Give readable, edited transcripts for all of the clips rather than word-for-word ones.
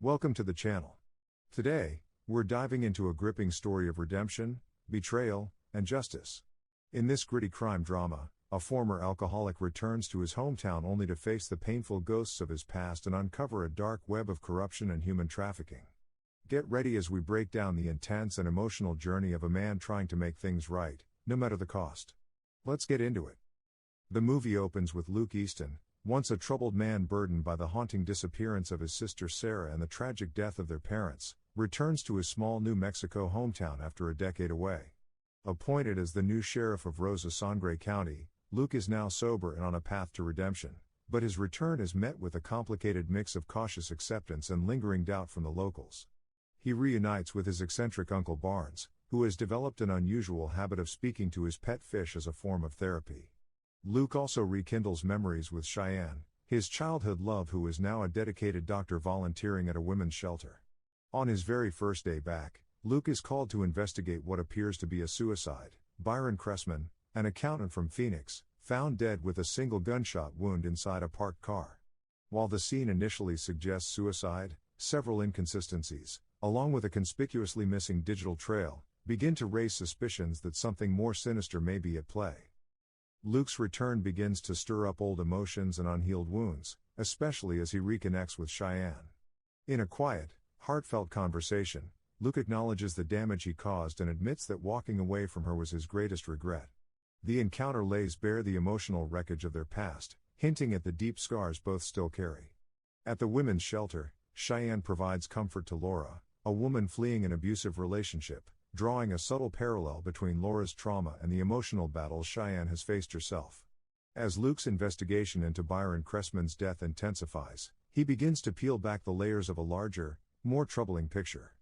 Welcome to the channel. Today, we're diving into a gripping story of redemption, betrayal, and justice. In this gritty crime drama, a former alcoholic returns to his hometown only to face the painful ghosts of his past and uncover a dark web of corruption and human trafficking. Get ready as we break down the intense and emotional journey of a man trying to make things right, no matter the cost. Let's get into it. The movie opens with Luke Easton, once a troubled man burdened by the haunting disappearance of his sister Sarah and the tragic death of their parents, returns to his small New Mexico hometown after a decade away. Appointed as the new sheriff of Rosa Sangre County, Luke is now sober and on a path to redemption, but his return is met with a complicated mix of cautious acceptance and lingering doubt from the locals. He reunites with his eccentric Uncle Barnes, who has developed an unusual habit of speaking to his pet fish as a form of therapy. Luke also rekindles memories with Cheyenne, his childhood love, who is now a dedicated doctor volunteering at a women's shelter. On his very first day back, Luke is called to investigate what appears to be a suicide. Byron Cressman, an accountant from Phoenix, found dead with a single gunshot wound inside a parked car. While the scene initially suggests suicide, several inconsistencies, along with a conspicuously missing digital trail, begin to raise suspicions that something more sinister may be at play. Luke's return begins to stir up old emotions and unhealed wounds, especially as he reconnects with Cheyenne. In a quiet, heartfelt conversation, Luke acknowledges the damage he caused and admits that walking away from her was his greatest regret. The encounter lays bare the emotional wreckage of their past, hinting at the deep scars both still carry. At the women's shelter, Cheyenne provides comfort to Laura, a woman fleeing an abusive relationship, drawing a subtle parallel between Laura's trauma and the emotional battles Cheyenne has faced herself. As Luke's investigation into Byron Cressman's death intensifies, he begins to peel back the layers of a larger, more troubling picture.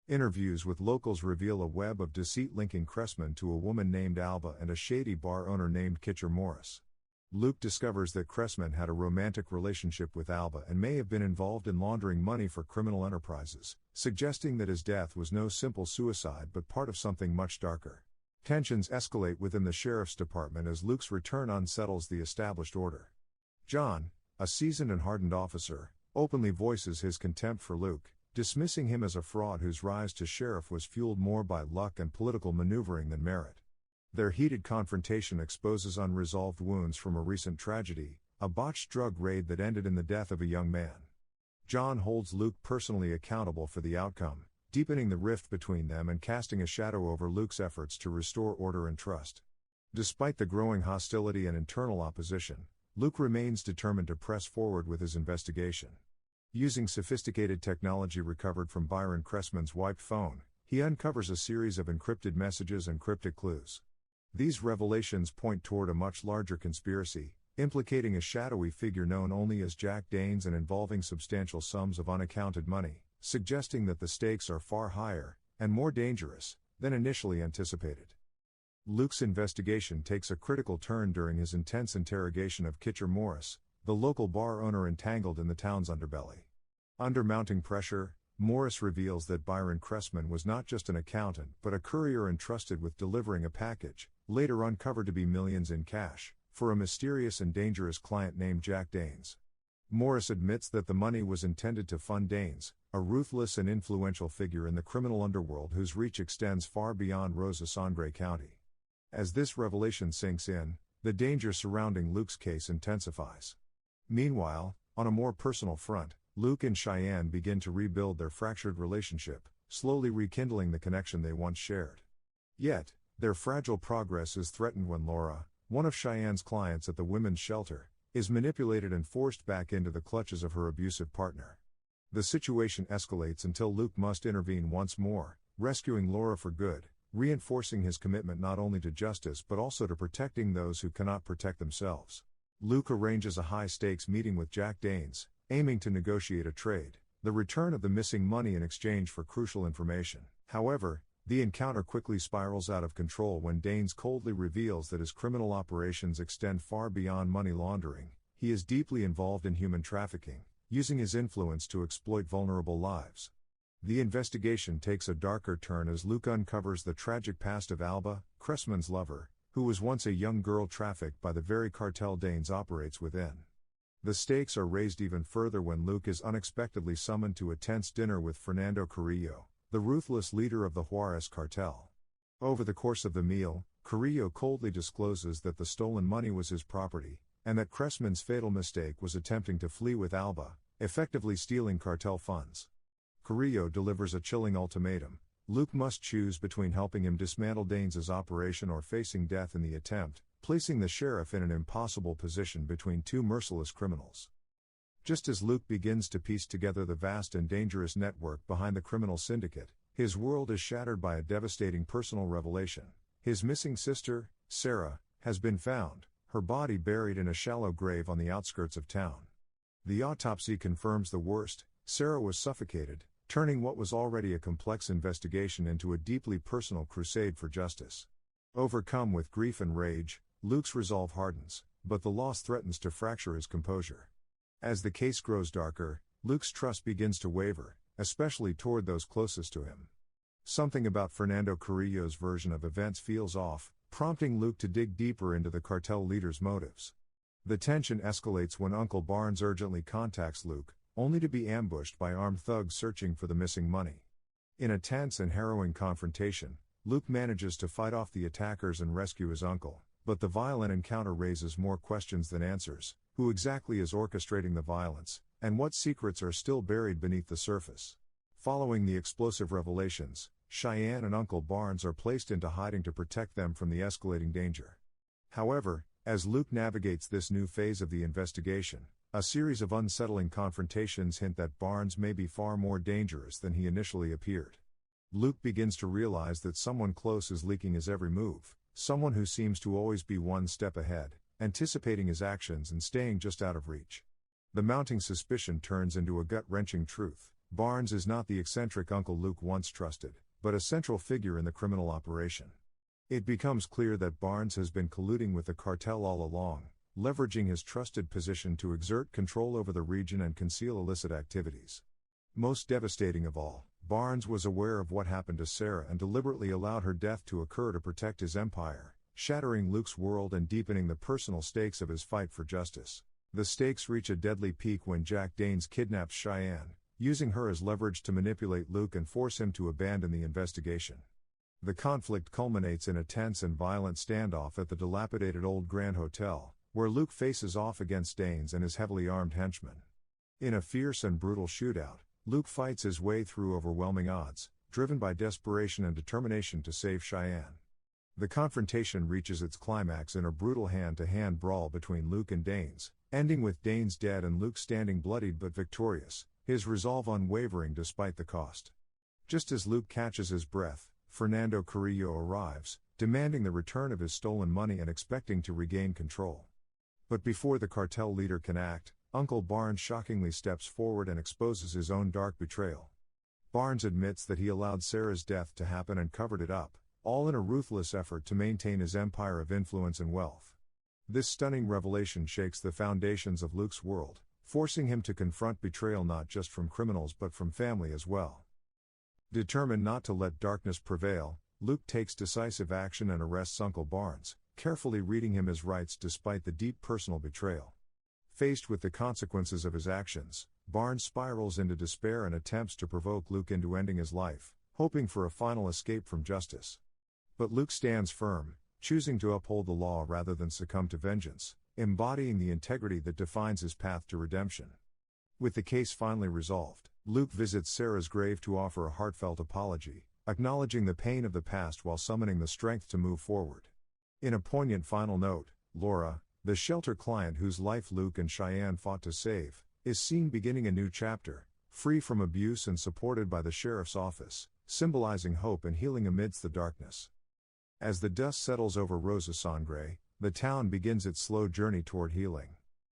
Interviews with locals reveal a web of deceit linking Cressman to a woman named Alba and a shady bar owner named Kitcher Morris. Luke discovers that Cressman had a romantic relationship with Alba and may have been involved in laundering money for criminal enterprises, suggesting that his death was no simple suicide but part of something much darker. Tensions escalate within the sheriff's department as Luke's return unsettles the established order. John, a seasoned and hardened officer, openly voices his contempt for Luke, dismissing him as a fraud whose rise to sheriff was fueled more by luck and political maneuvering than merit. Their heated confrontation exposes unresolved wounds from a recent tragedy, a botched drug raid that ended in the death of a young man. John holds Luke personally accountable for the outcome, deepening the rift between them and casting a shadow over Luke's efforts to restore order and trust. Despite the growing hostility and internal opposition, Luke remains determined to press forward with his investigation. Using sophisticated technology recovered from Byron Cressman's wiped phone, he uncovers a series of encrypted messages and cryptic clues. These revelations point toward a much larger conspiracy, implicating a shadowy figure known only as Jack Danes and involving substantial sums of unaccounted money, suggesting that the stakes are far higher, and more dangerous, than initially anticipated. Luke's investigation takes a critical turn during his intense interrogation of Kitcher Morris, the local bar owner entangled in the town's underbelly. Under mounting pressure, Morris reveals that Byron Cressman was not just an accountant but a courier entrusted with delivering a package, later uncovered to be millions in cash, for a mysterious and dangerous client named Jack Danes. Morris admits that the money was intended to fund Danes, a ruthless and influential figure in the criminal underworld whose reach extends far beyond Rosa Sangre County. As this revelation sinks in, the danger surrounding Luke's case intensifies. Meanwhile, on a more personal front, Luke and Cheyenne begin to rebuild their fractured relationship, slowly rekindling the connection they once shared. Yet, their fragile progress is threatened when Laura, one of Cheyenne's clients at the women's shelter, is manipulated and forced back into the clutches of her abusive partner. The situation escalates until Luke must intervene once more, rescuing Laura for good, reinforcing his commitment not only to justice but also to protecting those who cannot protect themselves. Luke arranges a high-stakes meeting with Jack Danes, aiming to negotiate a trade, the return of the missing money in exchange for crucial information. However, the encounter quickly spirals out of control when Danes coldly reveals that his criminal operations extend far beyond money laundering. He is deeply involved in human trafficking, using his influence to exploit vulnerable lives. The investigation takes a darker turn as Luke uncovers the tragic past of Alba, Cressman's lover, who was once a young girl trafficked by the very cartel Danes operates within. The stakes are raised even further when Luke is unexpectedly summoned to a tense dinner with Fernando Carrillo, the ruthless leader of the Juarez cartel. Over the course of the meal, Carrillo coldly discloses that the stolen money was his property, and that Cressman's fatal mistake was attempting to flee with Alba, effectively stealing cartel funds. Carrillo delivers a chilling ultimatum: Luke must choose between helping him dismantle Danes' operation or facing death in the attempt, placing the sheriff in an impossible position between two merciless criminals. Just as Luke begins to piece together the vast and dangerous network behind the criminal syndicate, his world is shattered by a devastating personal revelation. His missing sister, Sarah, has been found, her body buried in a shallow grave on the outskirts of town. The autopsy confirms the worst: Sarah was suffocated, turning what was already a complex investigation into a deeply personal crusade for justice. Overcome with grief and rage, Luke's resolve hardens, but the loss threatens to fracture his composure. As the case grows darker, Luke's trust begins to waver, especially toward those closest to him. Something about Fernando Carrillo's version of events feels off, prompting Luke to dig deeper into the cartel leader's motives. The tension escalates when Uncle Barnes urgently contacts Luke, only to be ambushed by armed thugs searching for the missing money. In a tense and harrowing confrontation, Luke manages to fight off the attackers and rescue his uncle, but the violent encounter raises more questions than answers: who exactly is orchestrating the violence, and what secrets are still buried beneath the surface? Following the explosive revelations, Cheyenne and Uncle Barnes are placed into hiding to protect them from the escalating danger. However, as Luke navigates this new phase of the investigation, a series of unsettling confrontations hint that Barnes may be far more dangerous than he initially appeared. Luke begins to realize that someone close is leaking his every move, someone who seems to always be one step ahead, anticipating his actions and staying just out of reach. The mounting suspicion turns into a gut-wrenching truth: Barnes is not the eccentric uncle Luke once trusted, but a central figure in the criminal operation. It becomes clear that Barnes has been colluding with the cartel all along, leveraging his trusted position to exert control over the region and conceal illicit activities. Most devastating of all, Barnes was aware of what happened to Sarah and deliberately allowed her death to occur to protect his empire, shattering Luke's world and deepening the personal stakes of his fight for justice. The stakes reach a deadly peak when Jack Danes kidnaps Cheyenne, using her as leverage to manipulate Luke and force him to abandon the investigation. The conflict culminates in a tense and violent standoff at the dilapidated Old Grand Hotel, where Luke faces off against Danes and his heavily armed henchmen. In a fierce and brutal shootout, Luke fights his way through overwhelming odds, driven by desperation and determination to save Cheyenne. The confrontation reaches its climax in a brutal hand-to-hand brawl between Luke and Danes, ending with Danes dead and Luke standing bloodied but victorious, his resolve unwavering despite the cost. Just as Luke catches his breath, Fernando Carrillo arrives, demanding the return of his stolen money and expecting to regain control. But before the cartel leader can act, Uncle Barnes shockingly steps forward and exposes his own dark betrayal. Barnes admits that he allowed Sarah's death to happen and covered it up, all in a ruthless effort to maintain his empire of influence and wealth. This stunning revelation shakes the foundations of Luke's world, forcing him to confront betrayal not just from criminals but from family as well. Determined not to let darkness prevail, Luke takes decisive action and arrests Uncle Barnes, carefully reading him his rights despite the deep personal betrayal. Faced with the consequences of his actions, Barnes spirals into despair and attempts to provoke Luke into ending his life, hoping for a final escape from justice. But Luke stands firm, choosing to uphold the law rather than succumb to vengeance, embodying the integrity that defines his path to redemption. With the case finally resolved, Luke visits Sarah's grave to offer a heartfelt apology, acknowledging the pain of the past while summoning the strength to move forward. In a poignant final note, Laura, the shelter client whose life Luke and Cheyenne fought to save, is seen beginning a new chapter, free from abuse and supported by the sheriff's office, symbolizing hope and healing amidst the darkness. As the dust settles over Rosa Sangre, the town begins its slow journey toward healing.